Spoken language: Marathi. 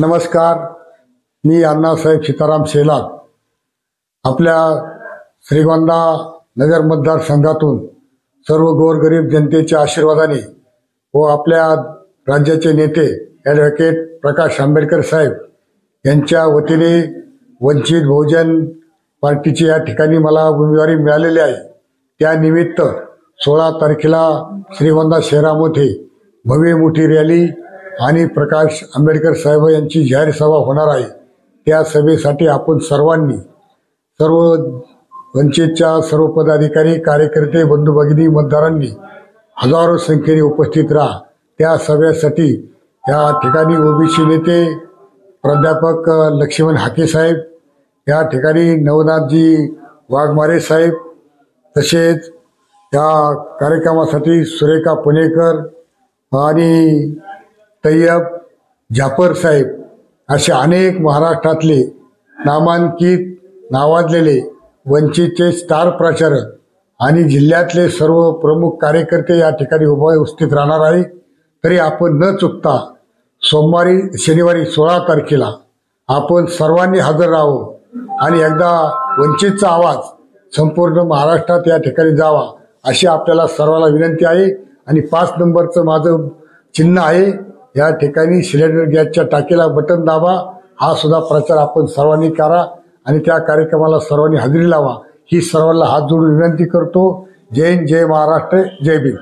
नमस्कार, मी अण्णासाहेब सीताराम शेलार आपल्या श्रीगोंदा नगर मतदारसंघातून सर्व गोरगरीब जनतेच्या आशीर्वादाने व आपल्या राज्याचे नेते ॲडव्होकेट प्रकाश आंबेडकर साहेब यांच्या वतीने वंचित बहुजन पार्टीची या ठिकाणी मला उमेदवारी मिळालेली आहे। त्यानिमित्त 16 तारखेला श्रीगोंदा शहरामध्ये भव्य मोठी रॅली आणि प्रकाश आंबेडकर साहेब यांची जाहीर सभा होणार आहे। त्या सभेसाठी आपण सर्वांनी सर्व वंचितच्या सर्व पदाधिकारी कार्यकर्ते बंधू भगिनी मतदारांनी हजारो संख्येने उपस्थित राहा। त्या सभेसाठी या ठिकाणी ओबीसी नेते प्राध्यापक लक्ष्मण हाके साहेब, या ठिकाणी नवनाथजी वाघमारे साहेब, तसेच या कार्यक्रमासाठी सुरेखा पुणेकर आणि तैयब जाफर साहेब असे अनेक महाराष्ट्रातले नामांकित नावाजलेले वंचितचे स्टार प्रचारक आणि जिल्ह्यातले सर्व प्रमुख कार्यकर्ते या ठिकाणी उपस्थित राहणार आहे। तरी आपण न चुकता शनिवारी 16 तारखेला आपण सर्वांनी हजर राहावं आणि एकदा वंचितचा आवाज संपूर्ण महाराष्ट्रात या ठिकाणी जावा अशी आपल्याला सर्वांना विनंती आहे। आणि 5 नंबरचं माझं चिन्ह आहे, या ठिकाणी सिलेंडर गॅसच्या टाकीला बटन दाबा, हा सुद्धा प्रचार आपण सर्वांनी करा आणि त्या कार्यक्रमाला सर्वांनी हजेरी लावा ही सर्वांना हात जोडून विनंती करतो। जय हिंद, जय महाराष्ट्र, जय भीम।